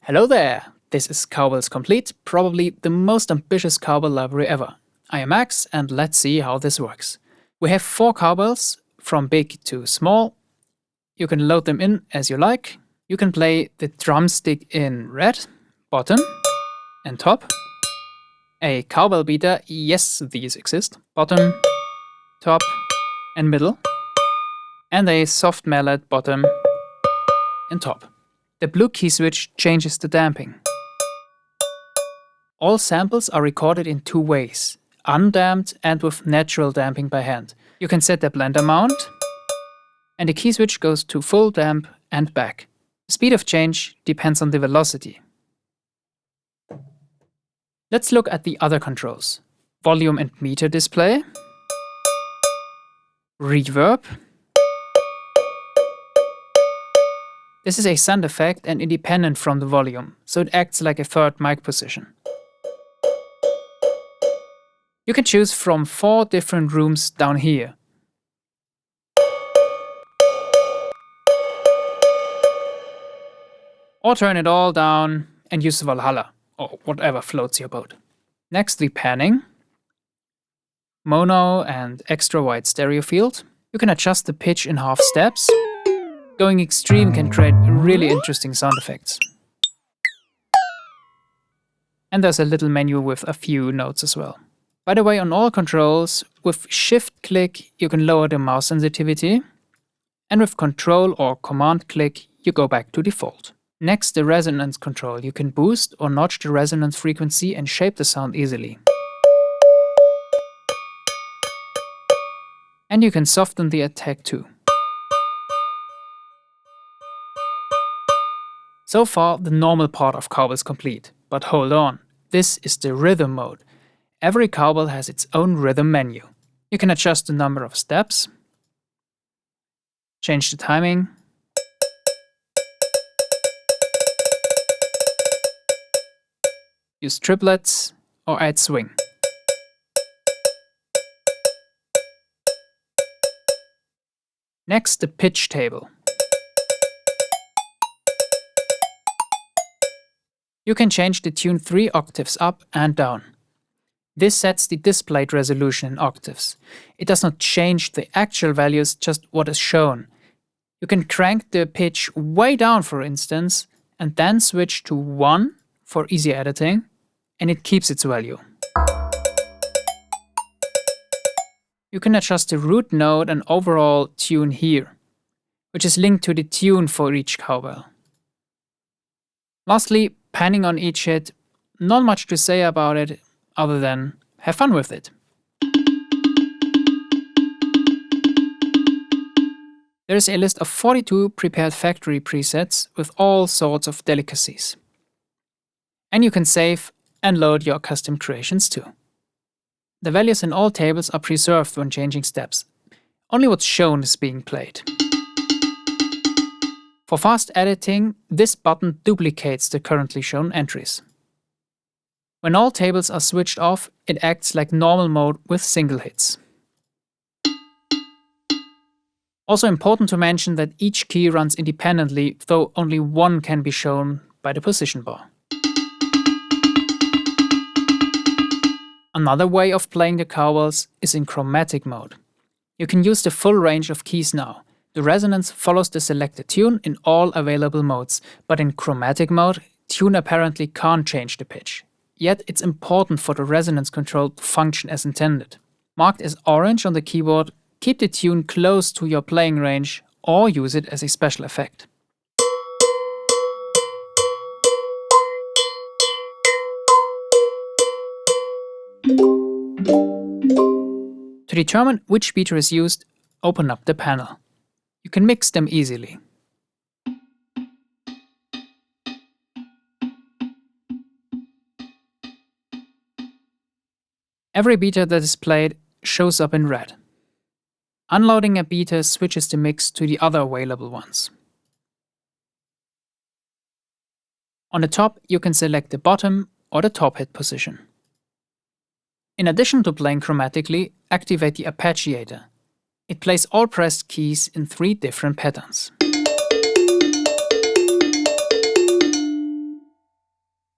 Hello there! This is Cowbells Complete, probably the most ambitious cowbell library ever. I am Max, and let's see how this works. We have 4 cowbells, from big to small. You can load them in as you like. You can play the drumstick in red, bottom, and top. A cowbell beater, yes, these exist, bottom, top, and middle. And a soft mallet, bottom and top. The blue key switch changes the damping. All samples are recorded in 2 ways, undamped and with natural damping by hand. You can set the blend amount, and the key switch goes to full damp and back. The speed of change depends on the velocity. Let's look at the other controls. Volume and meter display, reverb. This is a sound effect and independent from the volume, so it acts like a third mic position. You can choose from 4 different rooms down here. Or turn it all down and use Valhalla, or whatever floats your boat. Next, the panning, mono and extra wide stereo field. You can adjust the pitch in half steps. Going extreme can create really interesting sound effects. And there's a little menu with a few notes as well. By the way, on all controls, with shift click you can lower the mouse sensitivity, and with control or command click you go back to default. Next, the resonance control. You can boost or notch the resonance frequency and shape the sound easily. And you can soften the attack too. So far, the normal part of Cowbells complete, but hold on, this is the rhythm mode. Every cowbell has its own rhythm menu. You can adjust the number of steps, change the timing, use triplets, or add swing. Next, the pitch table. You can change the tune 3 octaves up and down. This sets the displayed resolution in octaves. It does not change the actual values, just what is shown. You can crank the pitch way down, for instance, and then switch to 1 for easy editing, and it keeps its value. You can adjust the root note and overall tune here, which is linked to the tune for each cowbell. Lastly, panning on each hit. Not much to say about it other than have fun with it. There is a list of 42 prepared factory presets with all sorts of delicacies. And you can save and load your custom creations too. The values in all tables are preserved when changing steps. Only what's shown is being played. For fast editing, this button duplicates the currently shown entries. When all tables are switched off, it acts like normal mode with single hits. Also important to mention that each key runs independently, though only one can be shown by the position bar. Another way of playing the cowbells is in chromatic mode. You can use the full range of keys now. The resonance follows the selected tune in all available modes, but in chromatic mode, tune apparently can't change the pitch. Yet it's important for the resonance control to function as intended. Marked as orange on the keyboard, keep the tune close to your playing range or use it as a special effect. To determine which beater is used, open up the panel. You can mix them easily. Every beater that is played shows up in red. Unloading a beater switches the mix to the other available ones. On the top, you can select the bottom or the top hit position. In addition to playing chromatically, activate the arpeggiator. It plays all pressed keys in 3 different patterns.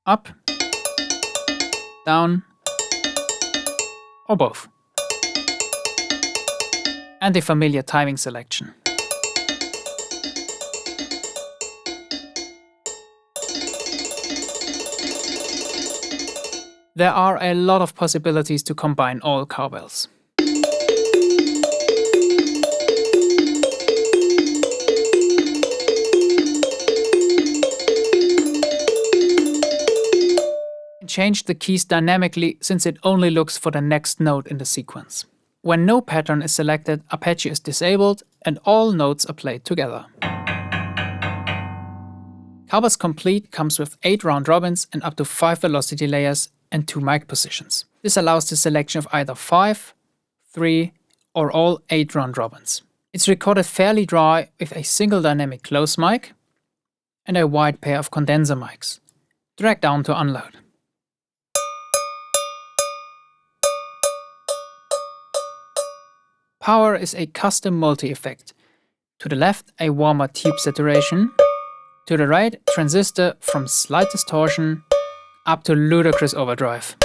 up, down, or both. And the familiar timing selection. There are a lot of possibilities to combine all cowbells. Change the keys dynamically since it only looks for the next note in the sequence. When no pattern is selected, arpeggio is disabled and all notes are played together. Cowbells Complete comes with 8 round robins and up to 5 velocity layers and 2 mic positions. This allows the selection of either 5, 3 or all 8 round robins. It's recorded fairly dry with a single dynamic close mic and a wide pair of condenser mics. Drag down to unload. Power is a custom multi-effect. To the left, a warmer tube saturation. To the right, transistor from slight distortion up to ludicrous overdrive.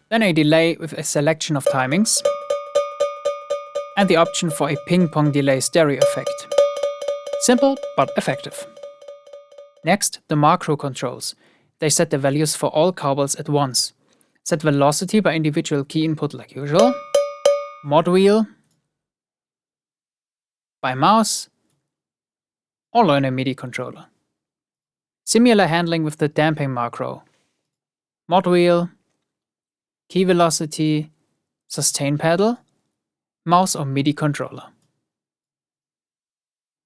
Then a delay with a selection of timings. And the option for a ping-pong delay stereo effect. Simple but effective. Next, the macro controls. They set the values for all cowbells at once. Set velocity by individual key input like usual. Mod wheel, by mouse, or learn a MIDI controller. Similar handling with the damping macro. Mod wheel, key velocity, sustain pedal, mouse or MIDI controller.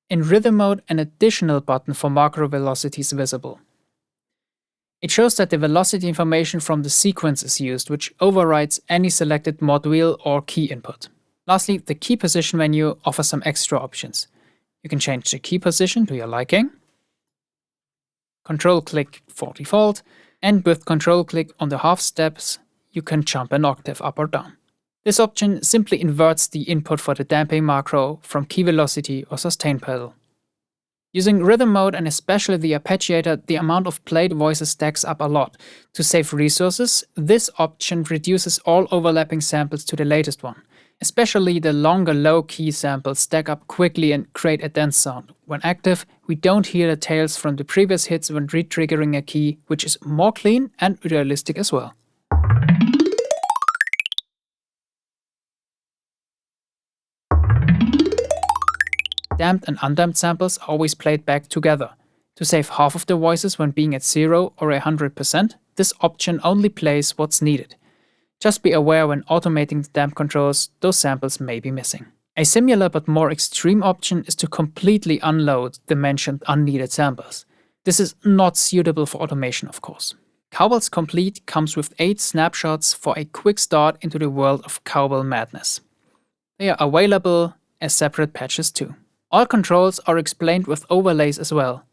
In rhythm mode, an additional button for macro velocity is visible. It shows that the velocity information from the sequence is used, which overrides any selected mod wheel or key input. Lastly, the key position menu offers some extra options. You can change the key position to your liking, control click for default, and with control click on the half steps, you can jump an octave up or down. This option simply inverts the input for the damping macro from key velocity or sustain pedal. Using rhythm mode and especially the arpeggiator, the amount of played voices stacks up a lot. To save resources, this option reduces all overlapping samples to the latest one. Especially the longer low-key samples stack up quickly and create a dense sound. When active, we don't hear the tails from the previous hits when re-triggering a key, which is more clean and realistic as well. Damped and undamped samples are always played back together. To save half of the voices when being at 0 or 100%, this option only plays what's needed. Just be aware when automating the damp controls, those samples may be missing. A similar but more extreme option is to completely unload the mentioned unneeded samples. This is not suitable for automation, of course. Cowbells Complete comes with 8 snapshots for a quick start into the world of cowbell madness. They are available as separate patches too. All controls are explained with overlays as well,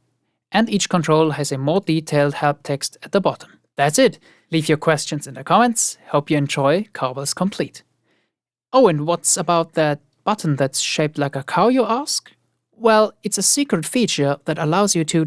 and each control has a more detailed help text at the bottom. That's it. Leave your questions in the comments. Hope you enjoy Cowbells Complete. Oh, and what's about that button that's shaped like a cow, you ask? Well, it's a secret feature that allows you to